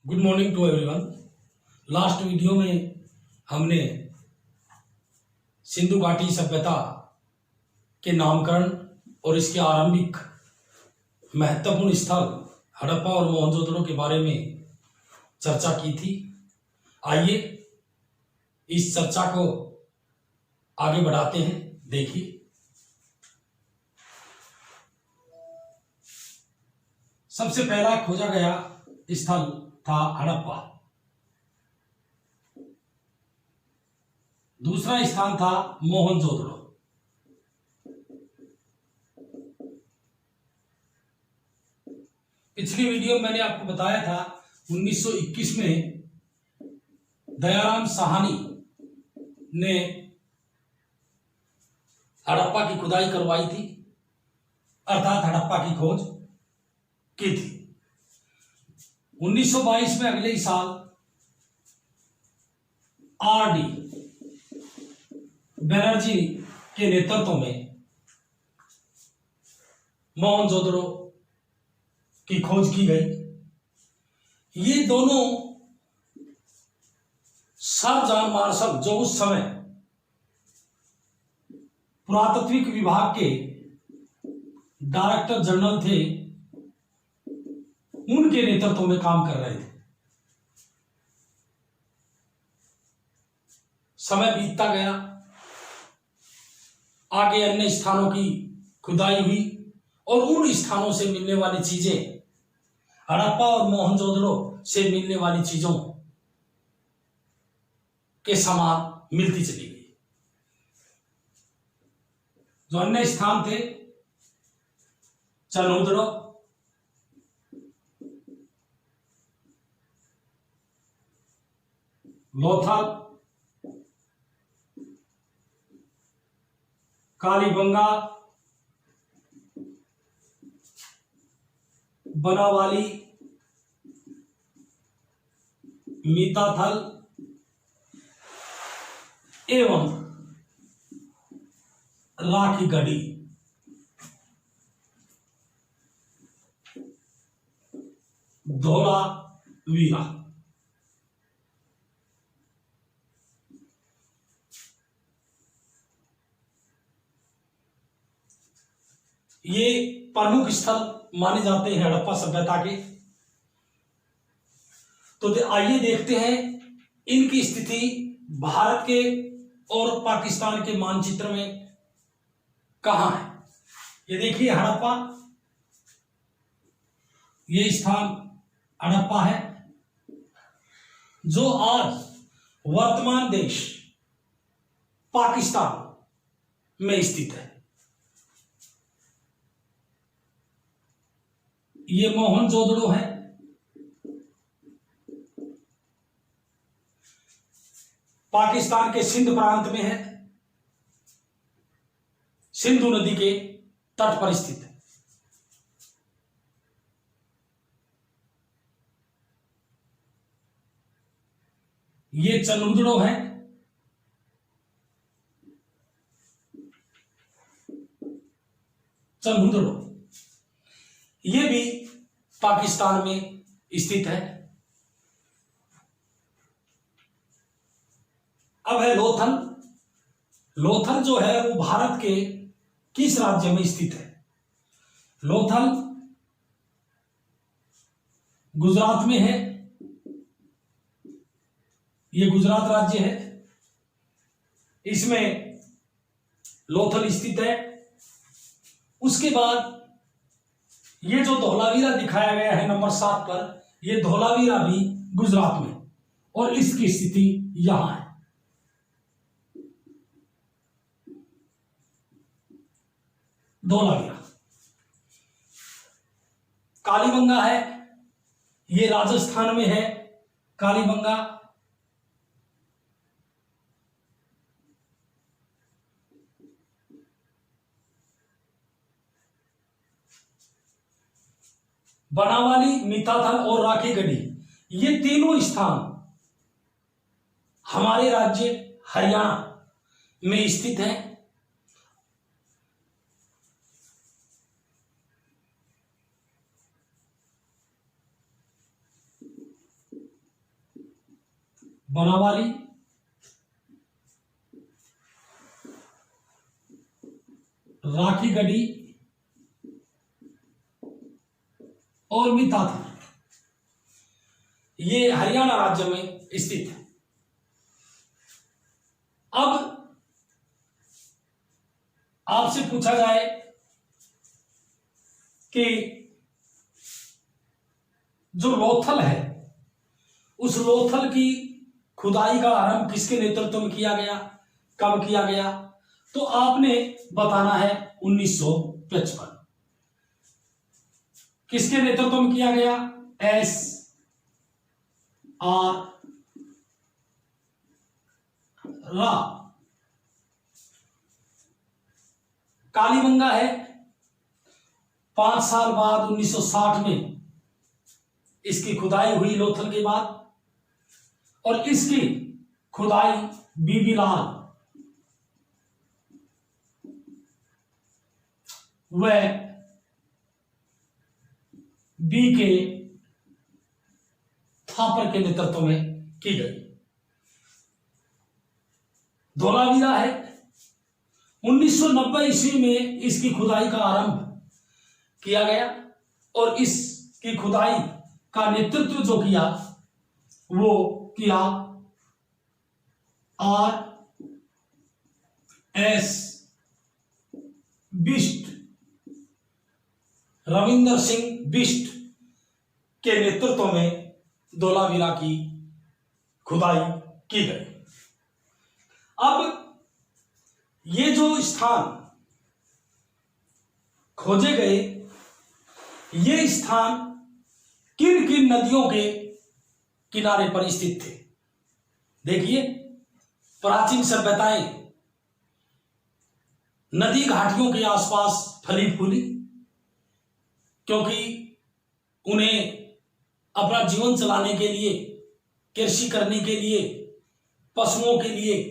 Good morning to everyone. Last video में हमने सिंधु घाटी सभ्यता के नामकरण और इसके आरंभिक महत्वपूर्ण स्थल हड़प्पा और मोहनजोदड़ो के बारे में चर्चा की थी। आइए इस चर्चा को आगे बढ़ाते हैं। देखिए, सबसे पहला खोजा गया स्थल था हड़प्पा। दूसरा स्थान था मोहनजोदड़ो। पिछली वीडियो में मैंने आपको बताया था 1921 में दयाराम साहनी ने हड़प्पा की खुदाई करवाई थी, अर्थात हड़प्पा की खोज की थी। 1922 में अगले ही साल आर डी बनर्जी के नेतृत्व में मोहनजोदड़ो की खोज की गई। ये दोनों सर जॉन मार्शल, जो उस समय पुरातत्विक विभाग के डायरेक्टर जनरल थे, उनके नेतृत्व में काम कर रहे थे। समय बीतता गया, आगे अन्य स्थानों की खुदाई हुई और उन स्थानों से मिलने वाली चीजें हड़प्पा और मोहनजोदड़ो से मिलने वाली चीजों के समान मिलती चली गई। जो अन्य स्थान थे, चनहुदड़ो, लोथल, कालीबंगा, बनावाली, मीताथल एवं राखीगढ़ी धोलावीरा। ये प्रमुख स्थल माने जाते हैं हड़प्पा सभ्यता के। तो आइए देखते हैं इनकी स्थिति भारत के और पाकिस्तान के मानचित्र में कहां है। ये देखिए हड़प्पा, ये स्थान हड़प्पा है जो आज वर्तमान देश पाकिस्तान में स्थित है। ये मोहनजोदड़ो है, पाकिस्तान के सिंध प्रांत में है, सिंधु नदी के तट पर स्थित है। ये चनहुदड़ो है, चनहुदड़ो ये भी पाकिस्तान में स्थित है। अब है लोथल। लोथल जो है वो भारत के किस राज्य में स्थित है? लोथल गुजरात में है। ये गुजरात राज्य है, इसमें लोथल स्थित है। उसके बाद ये जो धोलावीरा दिखाया गया है नंबर 7 पर, ये धोलावीरा भी गुजरात में, और इसकी स्थिति यहां है। धोलावीरा। कालीबंगा है, ये राजस्थान में है। कालीबंगा बनावाली, मीताथल और राखीगढ़ी, ये तीनों स्थान हमारे राज्य हरियाणा में स्थित हैं। बनावाली, राखीगढ़ी और मिताथल, ये हरियाणा राज्य में स्थित है। अब आपसे पूछा जाए कि जो लोथल है, उस लोथल की खुदाई का आरंभ किसके नेतृत्व में किया गया, कब किया गया, तो आपने बताना है 1955। किसके नेतृत्व में किया गया, एस आर रा। कालीबंगा है, 5 साल बाद 1960 में इसकी खुदाई हुई लोथल के बाद, और इसकी खुदाई बीबी लाल व बी के थापर के नेतृत्व में की गई। धोलावीरा है, 1990 ईस्वी में इसकी खुदाई का आरंभ किया गया, और इसकी खुदाई का नेतृत्व जो किया वो किया आर एस बिष्ट, रविंदर सिंह बिष्ट के नेतृत्व में धोलावीरा की खुदाई की गई। अब ये जो स्थान खोजे गए, ये स्थान किन किन नदियों के किनारे पर स्थित थे। देखिए, प्राचीन सभ्यताएं नदी घाटियों के आसपास फली फूली, क्योंकि उन्हें अपना जीवन चलाने के लिए, कृषि करने के लिए, पशुओं के लिए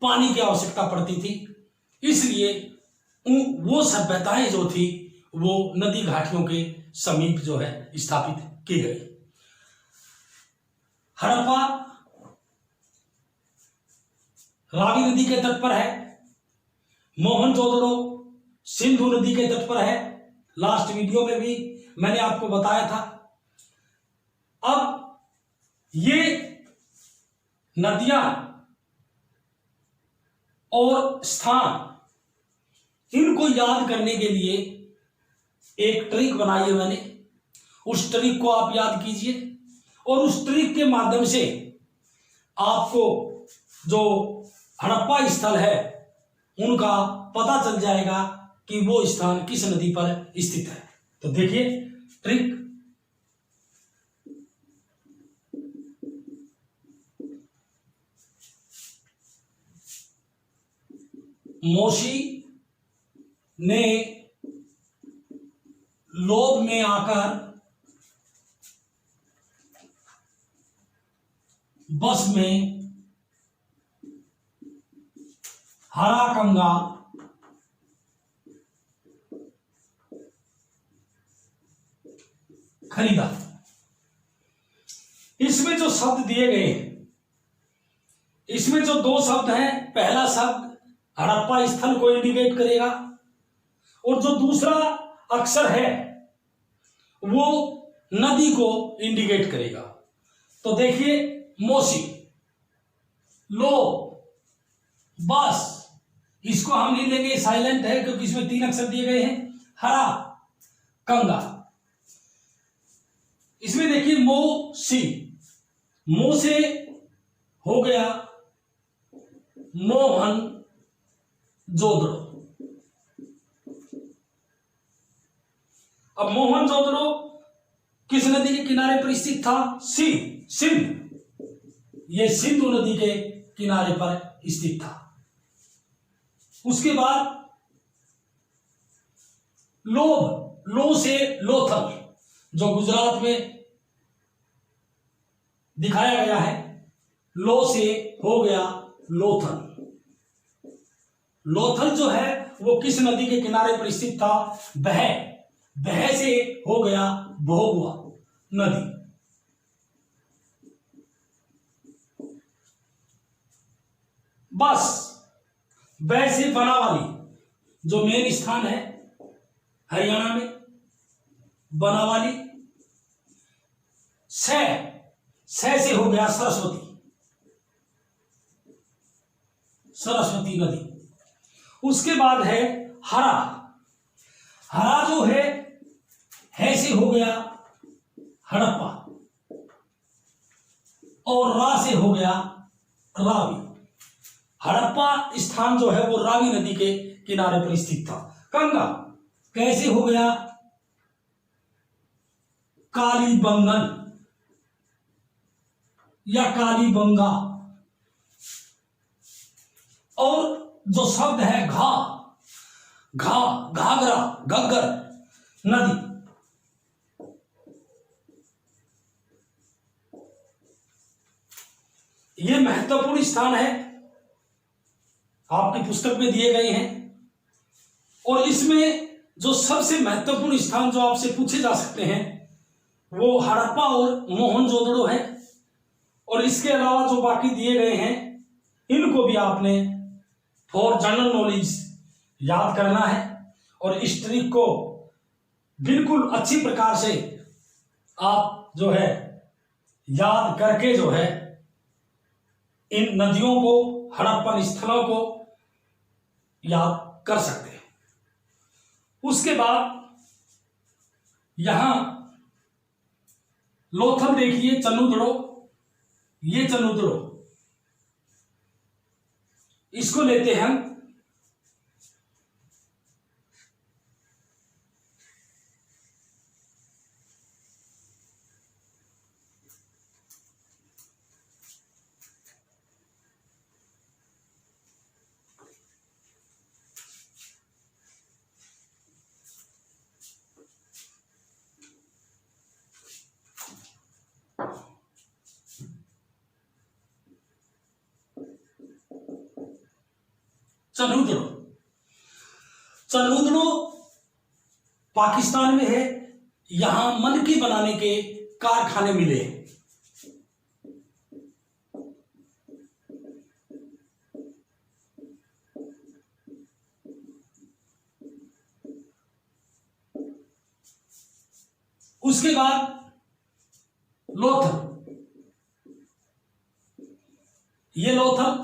पानी की आवश्यकता पड़ती थी। इसलिए वो सभ्यताएं जो थी वो नदी घाटियों के समीप जो है स्थापित की गई। हड़प्पा रावी नदी के तट पर है, मोहनजोदड़ो सिंधु नदी के तट पर है। लास्ट वीडियो में भी मैंने आपको बताया था। अब ये नदियां और स्थान, इनको याद करने के लिए एक ट्रिक बनाई है मैंने। उस ट्रिक को आप याद कीजिए, और उस ट्रिक के माध्यम से आपको जो हड़प्पा स्थल है उनका पता चल जाएगा कि वो स्थान किस नदी पर स्थित है। तो देखिए ट्रिक। मोशी ने लोभ में आकर बस में हरा कंगा खरीदा। इसमें जो शब्द दिए गए हैं, इसमें जो 2 शब्द हैं, पहला शब्द हड़प्पा स्थल को इंडिकेट करेगा, और जो दूसरा अक्षर है वो नदी को इंडिकेट करेगा। तो देखिए, मोशी, लो, बस, इसको हम नहीं लेंगे, साइलेंट है क्योंकि इसमें 3 अक्षर दिए गए हैं। हरा कंगा, इसमें देखिए मो सी, मो से हो गया मोहन जोदड़ो। अब मोहन जोदड़ो किस नदी के किनारे पर स्थित था? सिंध। ये सिंधु नदी के किनारे पर स्थित था। उसके बाद लोभ, लो से लोथल, जो गुजरात में दिखाया गया है, लो से हो गया लोथल। लोथल जो है वो किस नदी के किनारे पर स्थित था? बह से हो गया भोगवा नदी। बस वैसे बनावाली जो मेन स्थान है हरियाणा में, बनावाली। से हो गया सरस्वती, सरस्वती नदी। उसके बाद है हरा, हरा जो है से हो गया हड़प्पा, और रा से हो गया रावी। हड़प्पा स्थान जो है वो रावी नदी के किनारे पर स्थित था। गंगा कैसे हो गया कालीबंगन या कालीबंगा। और जो शब्द है घाघरा, घग्गर नदी। ये महत्वपूर्ण स्थान है, आपकी पुस्तक में दिए गए हैं। और इसमें जो सबसे महत्वपूर्ण स्थान जो आपसे पूछे जा सकते हैं वो हड़प्पा और मोहनजोदड़ो है। और इसके अलावा जो बाकी दिए गए हैं इनको भी आपने फॉर जनरल नॉलेज याद करना है। और इस ट्रिक को बिल्कुल अच्छी प्रकार से आप जो है याद करके जो है इन नदियों को, हड़प्पन स्थलों को याद कर सकते हैं। उसके बाद यहां लोथल देखिए, चन्नूतड़ो, ये चन्नूतड़ो, इसको लेते हैं हम। चन्नूतड़ो, चन्नूतड़ो पाकिस्तान में है। यहां मनकी बनाने के कारखाने मिले हैं। उसके बाद लोथल, ये लोथल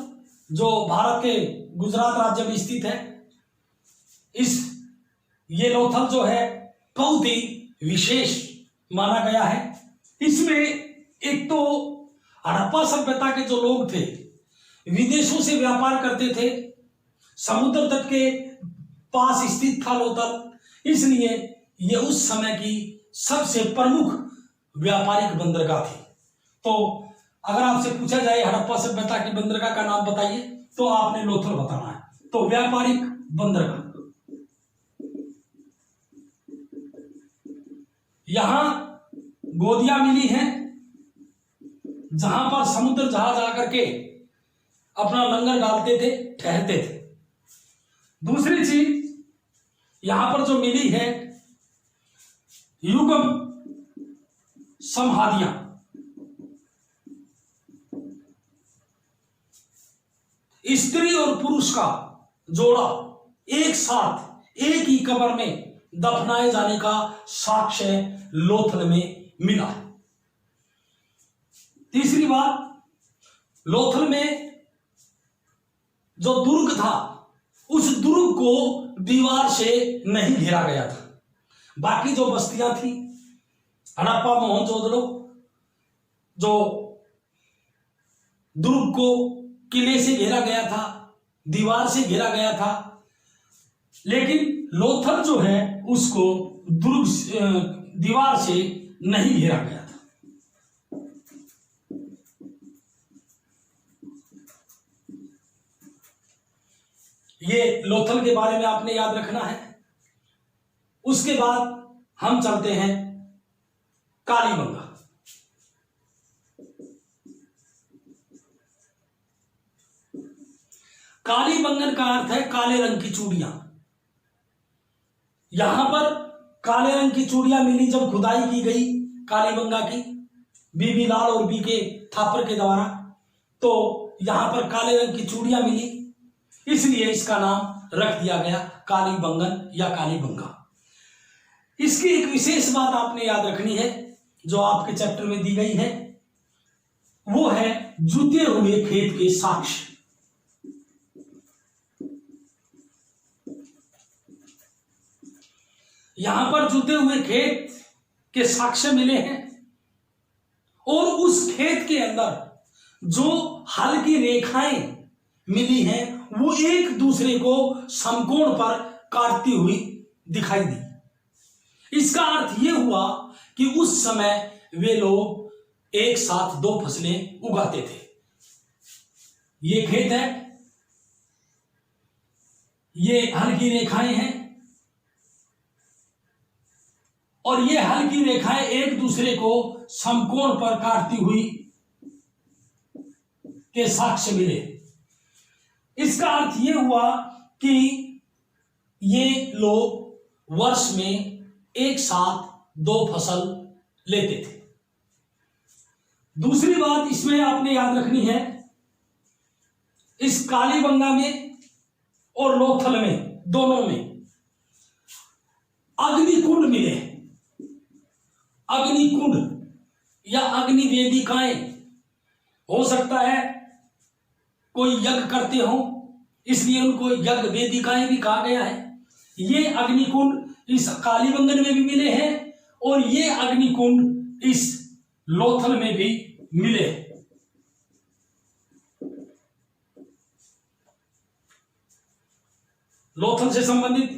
जो भारत के गुजरात राज्य में स्थित है। ये लोथल जो है बहुत ही विशेष माना गया है। इसमें एक तो हड़प्पा सभ्यता के जो लोग थे विदेशों से व्यापार करते थे, समुद्र तट के पास स्थित था लोथल, इसलिए ये उस समय की सबसे प्रमुख व्यापारिक बंदरगाह थी। तो अगर आपसे पूछा जाए हड़प्पा सभ्यता की बंदरगाह का नाम बताइए तो आपने लोथल बताना है। तो व्यापारिक बंदरगाह, यहां गोदियां मिली हैं जहां पर समुद्र जहाज आकर के अपना लंगर डालते थे, ठहरते थे। दूसरी चीज यहां पर जो मिली है युगम समाधियां, स्त्री और पुरुष का जोड़ा एक साथ एक ही कब्र में दफनाए जाने का साक्ष्य लोथल में मिला है। तीसरी बात, लोथल में जो दुर्ग था उस दुर्ग को दीवार से नहीं घेरा गया था। बाकी जो बस्तियां थी हड़प्पा, मोहनजोदड़ो, जो दुर्ग को किले से घेरा गया था, दीवार से घेरा गया था, लेकिन लोथल जो है उसको दुर्ग दीवार से नहीं घेरा गया था। ये लोथल के बारे में आपने याद रखना है। उसके बाद हम चलते हैं कालीबंगा। कालीबंगन का अर्थ है काले रंग की चूड़ियां। यहां पर काले रंग की चूड़ियां मिली जब खुदाई की गई कालीबंगा की बीबी लाल और बीके थापर के द्वारा, तो यहां पर काले रंग की चूड़ियां मिली, इसलिए इसका नाम रख दिया गया कालीबंगन या कालीबंगा। इसकी एक विशेष बात आपने याद रखनी है जो आपके चैप्टर में दी गई है, वो है जुते हुए खेत के साक्ष्य। यहां पर जुते हुए खेत के साक्ष्य मिले हैं और उस खेत के अंदर जो हल की रेखाएं मिली हैं वो एक दूसरे को समकोण पर काटती हुई दिखाई दी। इसका अर्थ यह हुआ कि उस समय वे लोग एक साथ दो फसलें उगाते थे। ये खेत है, ये हल की रेखाएं हैं और ये हल की रेखाएं एक दूसरे को समकोण पर काटती हुई के साक्ष्य मिले। इसका अर्थ यह हुआ कि ये लोग वर्ष में एक साथ दो फसल लेते थे। दूसरी बात इसमें आपने याद रखनी है, इस कालीबंगा में और लोथल में दोनों में अग्निकुंड मिले। अग्निकुंड या अग्नि वेदिकाएं, हो सकता है कोई यज्ञ करते हो इसलिए उनको यज्ञ वेदिकाएं भी कहा गया है। ये अग्निकुंड इस कालीबंगन में भी मिले हैं और ये अग्निकुंड इस लोथल में भी मिले। लोथल से संबंधित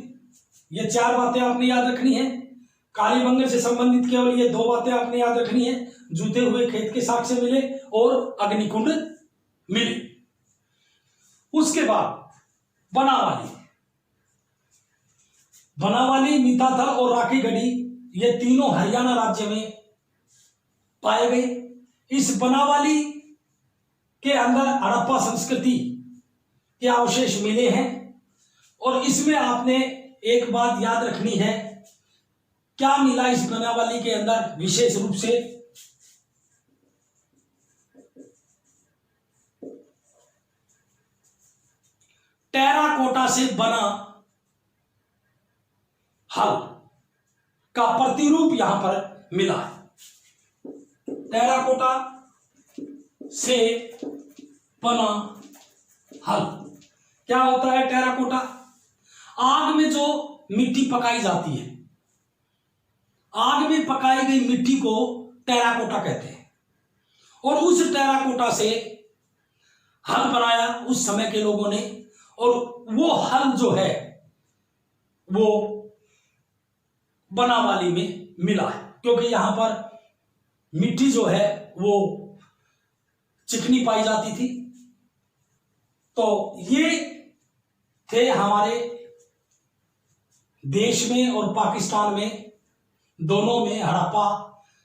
ये चार बातें आपने याद रखनी है। कालीबंगन से संबंधित केवल ये दो बातें आपने याद रखनी है, जूते हुए खेत के साक्ष्य मिले और अग्निकुंड मिले। उसके बाद बनावाली, बनावाली, मिताथल और राखीगढ़ी ये तीनों हरियाणा राज्य में पाए गए। इस बनावाली के अंदर हड़प्पा संस्कृति के अवशेष मिले हैं और इसमें आपने एक बात याद रखनी है, क्या मिला इस बनावाली के अंदर विशेष रूप से? टेराकोटा से बना हल का प्रतिरूप यहां पर मिला है। टेराकोटा से बना हल क्या होता है? टेराकोटा आग में जो मिट्टी पकाई जाती है, आग में पकाई गई मिट्टी को टेराकोटा कहते हैं और उस टेराकोटा से हल बनाया उस समय के लोगों ने और वो हल जो है वो बनावाली में मिला है, क्योंकि यहां पर मिट्टी जो है वो चिकनी पाई जाती थी। तो ये थे हमारे देश में और पाकिस्तान में दोनों में हड़प्पा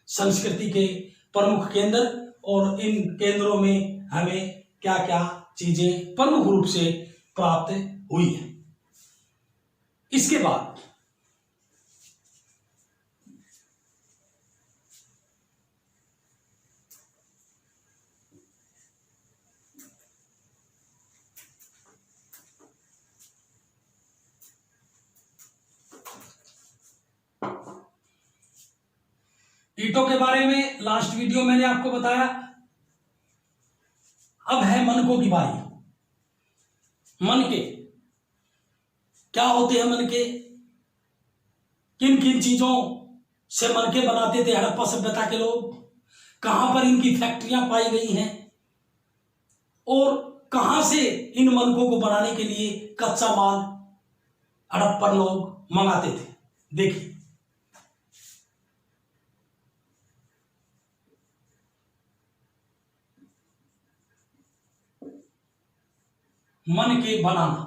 संस्कृति के प्रमुख केंद्र, और इन केंद्रों में हमें क्या क्या चीजें प्रमुख रूप से प्राप्त हुई है। इसके बाद ईंटों के बारे में लास्ट वीडियो मैंने आपको बताया। अब है मनकों की बारी। मनके क्या होते हैं? मनके किन किन चीजों से मनके बनाते थे हड़प्पा सभ्यता के लोग? कहां पर इनकी फैक्ट्रियां पाई गई हैं और कहां से इन मनकों को बनाने के लिए कच्चा माल हड़प्पा लोग मंगाते थे? देखिए, मन के बनाना,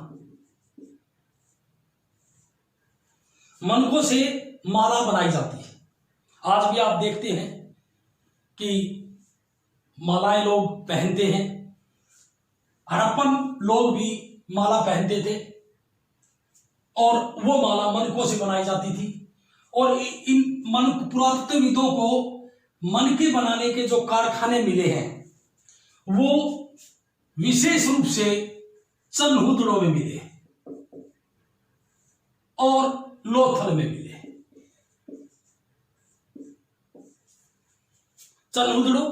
मनकों से माला बनाई जाती है। आज भी आप देखते हैं कि मालाएं लोग पहनते हैं। हड़प्पन लोग भी माला पहनते थे और वो माला मनकों से बनाई जाती थी। और इन मन पुरातत्वविदों को मनके बनाने के जो कारखाने मिले हैं वो विशेष रूप से चनहुदड़ों में मिले और लोथल में मिले। चनहुदड़ों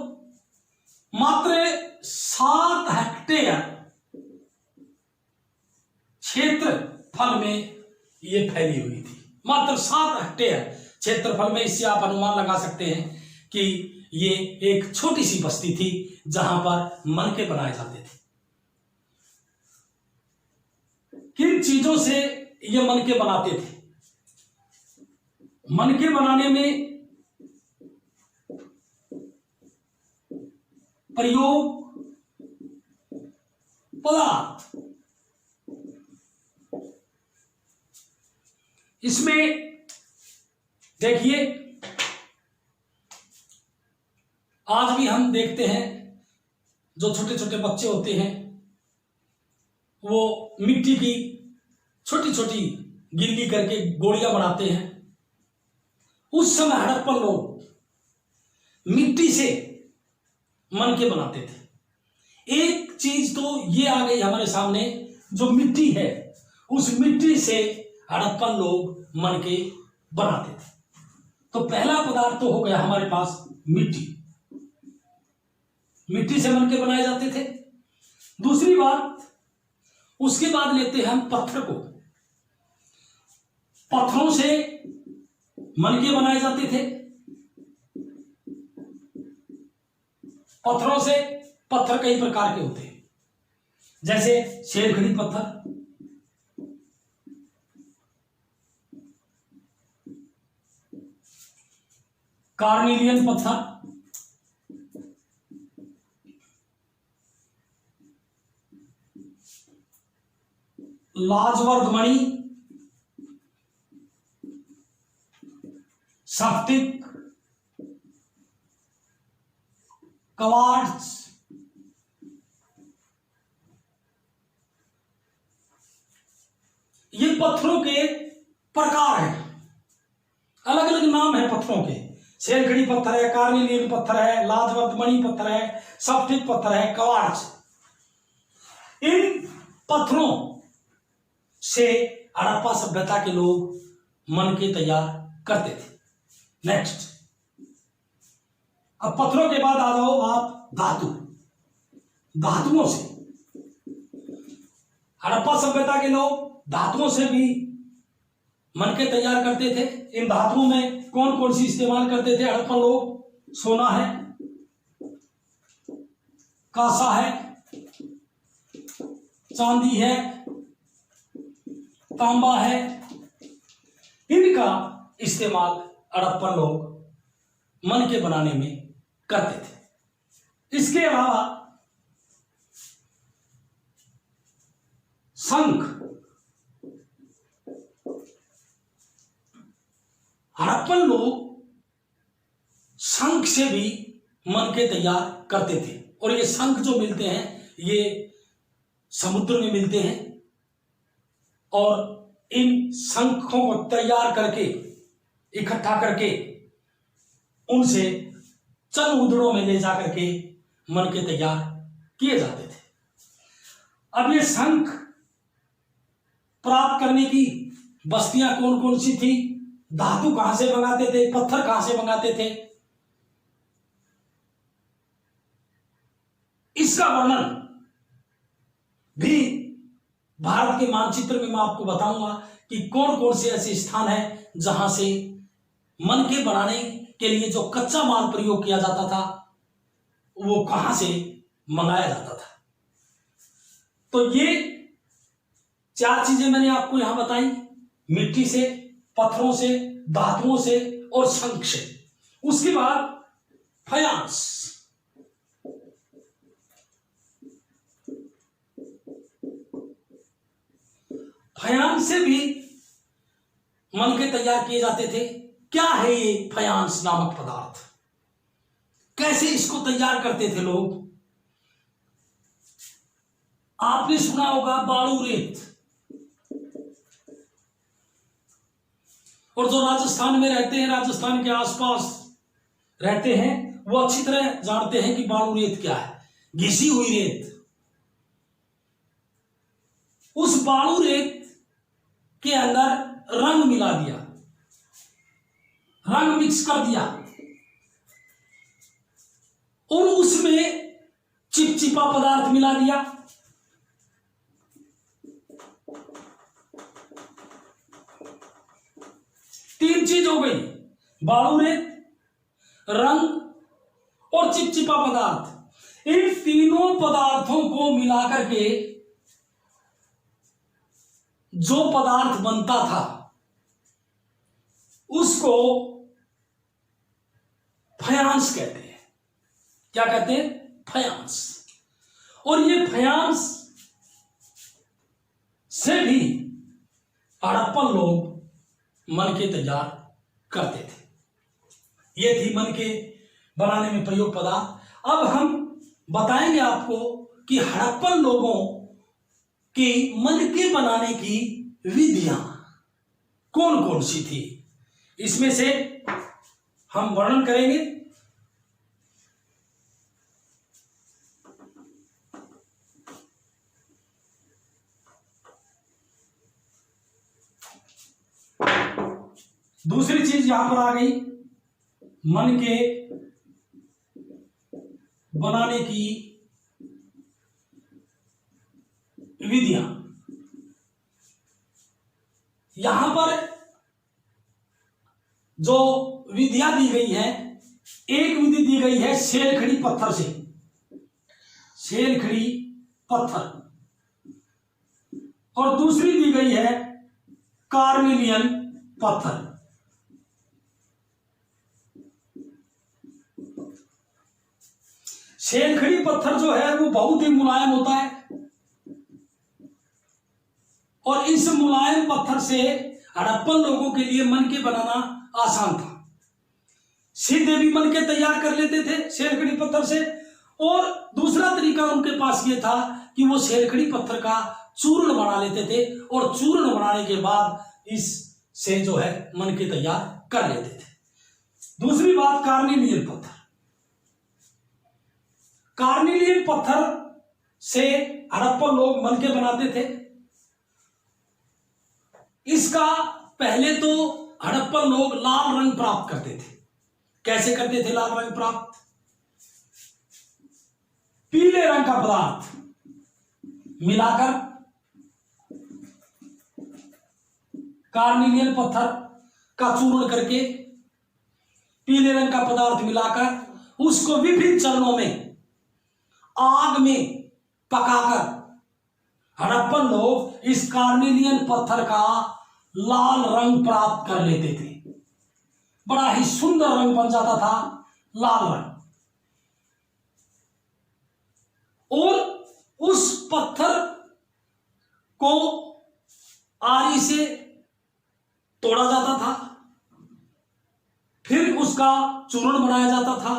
मात्र 7 हेक्टेयर क्षेत्रफल में ये फैली हुई थी, मात्र 7 हेक्टेयर क्षेत्रफल में। इससे आप अनुमान लगा सकते हैं कि ये एक छोटी सी बस्ती थी जहां पर मनके बनाए जाते थे। किन चीजों से ये मनके बनाते थे? मनके बनाने में प्रयोग पदार्थ, इसमें देखिए आज भी हम देखते हैं जो छोटे छोटे बच्चे होते हैं वो मिट्टी की छोटी छोटी गिल्ली करके गोलियां बनाते हैं। उस समय हड़प्पन लोग मिट्टी से मनके बनाते थे। एक चीज तो ये आ गई हमारे सामने, जो मिट्टी है उस मिट्टी से हड़प्पन लोग मनके बनाते थे। तो पहला पदार्थ तो हो गया हमारे पास मिट्टी, मिट्टी से मनके बनाए जाते थे। दूसरी बात, उसके बाद लेते हैं हम पत्थर को। पत्थरों से मनके बनाए जाते थे। पत्थरों से पत्थर कई प्रकार के होते हैं, जैसे शेरखड़ी पत्थर, कार्निलियन पत्थर, लाजवर्द मणि, स्फटिक, क्वार्ट्ज, ये पत्थरों के प्रकार हैं। अलग अलग नाम है पत्थरों के। शेरखड़ी पत्थर है, कार्निलियन पत्थर है, लाजवर्द मणि पत्थर है, स्फटिक पत्थर है, क्वार्ट्ज। इन पत्थरों से हड़प्पा सभ्यता के लोग मनके तैयार करते थे। नेक्स्ट, अब पत्थरों के बाद आ जाओ आप धातु। धातुओं से हड़प्पा सभ्यता के लोग धातुओं से भी मनके तैयार करते थे। इन धातुओं में कौन कौन सी इस्तेमाल करते थे हड़प्पन लोग? सोना है, कांसा है, चांदी है, तांबा है। इनका इस्तेमाल हड़प्पन लोग मनके बनाने में करते थे। इसके अलावा शंख, हड़प्पन लोग शंख से भी मनके तैयार करते थे। और ये शंख जो मिलते हैं ये समुद्र में मिलते हैं, और इन शंखों को तैयार करके इकट्ठा करके उनसे चनहुदड़ों में ले जाकर के मनके तैयार किए जाते थे। अब ये शंख प्राप्त करने की बस्तियां कौन कौन सी थी? धातु कहां से मंगाते थे? पत्थर कहां से मंगाते थे? इसका वर्णन भी भारत के मानचित्र में मैं आपको बताऊंगा कि कौन कौन से ऐसे स्थान हैं जहां से मनके बनाने के लिए जो कच्चा माल प्रयोग किया जाता था वो कहां से मंगाया जाता था। तो ये 4 चीजें मैंने आपको यहां बताई, मिट्टी से, पत्थरों से, धातुओं से और शंख से। उसके बाद फायांस। फायांस से भी मनके तैयार किए जाते थे। क्या है ये फायांस नामक पदार्थ? कैसे इसको तैयार करते थे लोग? आपने सुना होगा बालू रेत, और जो राजस्थान में रहते हैं, राजस्थान के आसपास रहते हैं, वो अच्छी तरह जानते हैं कि बालू रेत क्या है। घिसी हुई रेत, उस बालू रेत के अंदर रंग मिला दिया, रंग मिक्स कर दिया और उसमें चिपचिपा पदार्थ मिला दिया। तीन चीज हो गई, बालू रेत, रंग और चिपचिपा पदार्थ। इन तीनों पदार्थों को मिलाकर के जो पदार्थ बनता था उसको फयांस कहते हैं। क्या कहते हैं? फयांस। और ये फयांस से भी हड़प्पन लोग मनके तैयार करते थे। ये थी मनके बनाने में प्रयोग पदार्थ। अब हम बताएंगे आपको कि हड़प्पन लोगों की मनके बनाने की विधियां कौन कौन सी थी, इसमें से हम वर्णन करेंगे। दूसरी चीज यहां पर आ गई, मनके बनाने की विधियां। यहां पर जो विधियां दी गई है, एक विधि दी गई है सेलखड़ी पत्थर से, सेलखड़ी पत्थर, और दूसरी दी गई है कार्निलियन पत्थर। सेलखड़ी पत्थर जो है वो बहुत ही मुलायम होता है और इस मुलायम पत्थर से हड़प्पन लोगों के लिए मनके बनाना आसान था। सीधे भी मनके तैयार कर लेते थे सेलखड़ी पत्थर से। और दूसरा तरीका उनके पास ये था कि वो सेलखड़ी पत्थर का चूर्ण बना लेते थे और चूर्ण बनाने के बाद इससे जो है मनके तैयार कर लेते थे। दूसरी बात, कार्निलियन पत्थर। कार्निलियन पत्थर से हड़प्पन लोग मनके बनाते थे। इसका पहले तो हड़प्पन लोग लाल रंग प्राप्त करते थे। कैसे करते थे लाल रंग प्राप्त? पीले रंग का पदार्थ मिलाकर, कार्निलियन पत्थर का चूर्ण करके पीले रंग का पदार्थ मिलाकर उसको विभिन्न चरणों में आग में पकाकर हड़प्पन लोग इस कार्निलियन पत्थर का लाल रंग प्राप्त कर लेते थे। बड़ा ही सुंदर रंग बन जाता था, लाल रंग। और उस पत्थर को आरी से तोड़ा जाता था, फिर उसका चूर्ण बनाया जाता था,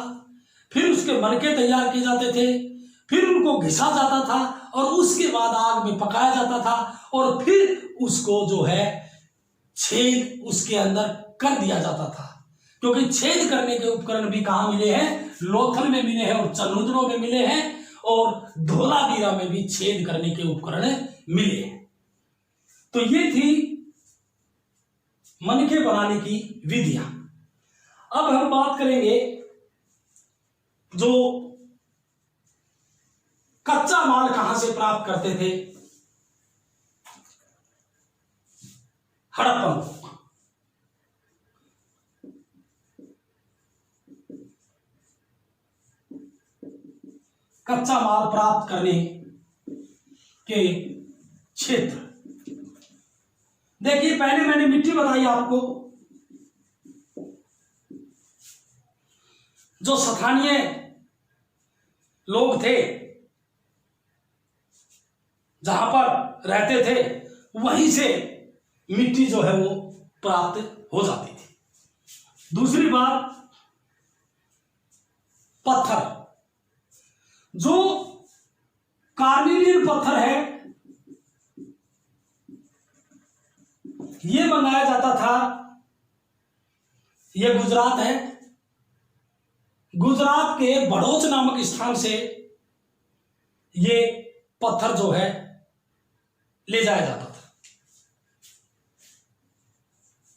फिर उसके मनके तैयार किए जाते थे, फिर उनको घिसा जाता था और उसके बाद आग में पकाया जाता था और फिर उसको जो है छेद उसके अंदर कर दिया जाता था। क्योंकि छेद करने के उपकरण भी कहां मिले हैं? लोथल में मिले हैं और चनुद्रों में मिले हैं और धोलावीरा में भी छेद करने के उपकरण मिले हैं। तो ये थी मनके बनाने की विधियां। अब हम बात करेंगे जो कच्चा माल कहां से प्राप्त करते थे हड़प्पन लोग। कच्चा माल प्राप्त करने के क्षेत्र देखिए, पहले मैंने मिट्टी बताई आपको। जो स्थानीय लोग थे, जहां पर रहते थे, वहीं से मिट्टी जो है वो प्राप्त हो जाती थी। दूसरी बात, पत्थर। जो कार्निलियन पत्थर है ये मंगाया जाता था, ये गुजरात है, गुजरात के बड़ौच नामक स्थान से ये पत्थर जो है ले जाया जाता था।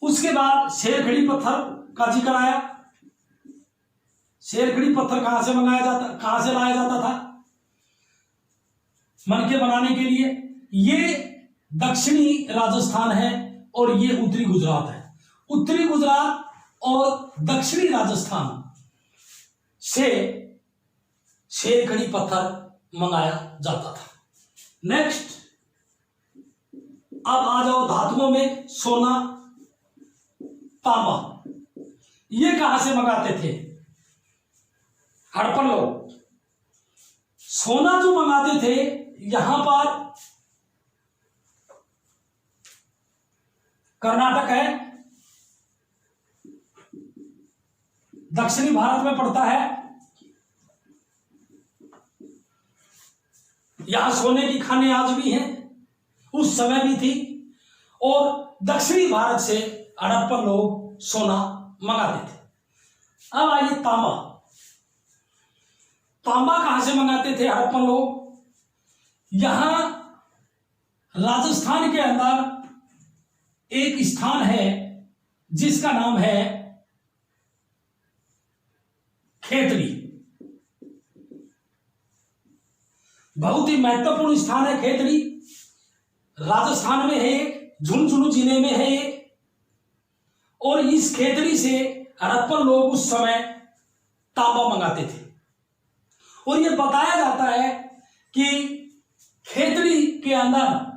उसके बाद शेरखड़ी पत्थर का जिक्र आया। शेरखड़ी पत्थर कहां से लाया जाता था मनके बनाने के लिए? ये दक्षिणी राजस्थान है और ये उत्तरी गुजरात है। उत्तरी गुजरात और दक्षिणी राजस्थान से शेरखड़ी पत्थर मंगाया जाता था। नेक्स्ट, अब आ जाओ धातुओं में। सोना, तांबा, ये कहां से मंगाते थे हड़प्पन लोग? सोना जो मंगाते थे यहां पर कर्नाटक है, दक्षिणी भारत में पड़ता है। यहां सोने की खानें आज भी हैं, उस समय भी थी। और दक्षिणी भारत से हड़प्पन लोग सोना मंगाते थे। अब आइए तांबा। तांबा कहां से मंगाते थे हड़प्पन लोग? यहां राजस्थान के अंदर एक स्थान है जिसका नाम है खेतड़ी। बहुत ही महत्वपूर्ण स्थान है खेतड़ी। राजस्थान में है एक, झुंझुनू जिले में है एक। और इस खेतड़ी से हड़प्पन लोग उस समय तांबा मंगाते थे। और यह बताया जाता है कि खेतड़ी के अंदर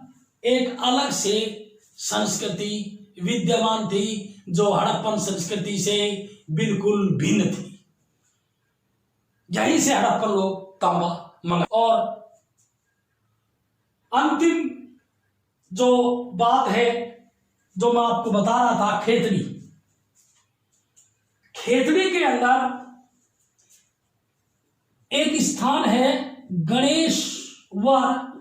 एक अलग से संस्कृति विद्यमान थी जो हड़प्पन संस्कृति से बिल्कुल भिन्न थी। यहीं से हड़प्पन लोग तांबा मंगा। और अंतिम जो बात है जो मैं आपको बता रहा था, खेतड़ी। खेतड़ी के अंदर एक स्थान है गणेशवर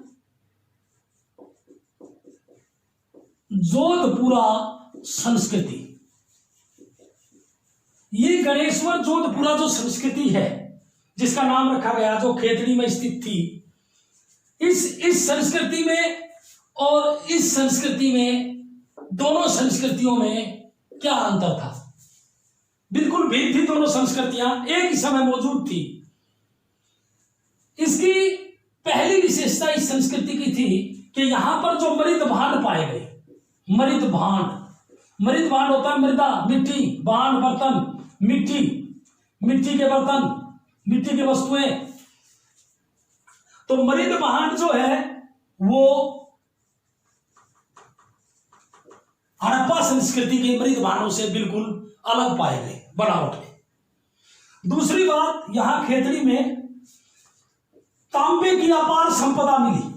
जोधपुरा संस्कृति। ये गणेशवर जोधपुरा जो संस्कृति है जिसका नाम रखा गया, जो खेतड़ी में स्थित थी, इस संस्कृति में और इस संस्कृति में, दोनों संस्कृतियों में क्या अंतर था? बिल्कुल भिन्न थी दोनों संस्कृतियां, एक ही समय मौजूद थी। इसकी पहली विशेषता इस संस्कृति की थी कि यहां पर जो मृत भांड पाए गए, मृत भांड होता है मृदा, मिट्टी, भांड बर्तन, मिट्टी के बर्तन, मिट्टी की वस्तुएं। तो मृत भांड जो है वो हड़प्पा संस्कृति के मृत भांडों से बिल्कुल अलग पाए गए बनावट में। दूसरी बात, यहां खेतड़ी में तांबे की अपार संपदा मिली।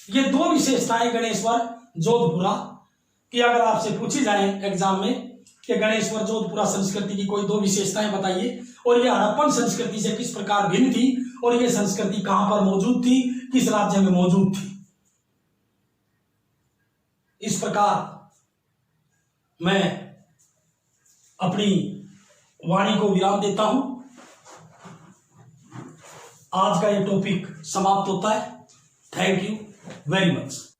ये दो विशेषताएं गणेशवर जोधपुरा की अगर आपसे पूछी जाए एग्जाम में कि गणेशवर जोधपुरा संस्कृति की कोई दो विशेषताएं बताइए और ये हड़प्पन संस्कृति से किस प्रकार भिन्न थी और ये संस्कृति कहां पर मौजूद थी, किस राज्य में मौजूद थी। इस प्रकार मैं अपनी वाणी को विराम देता हूं। आज का ये टॉपिक समाप्त होता है। Thank you very much.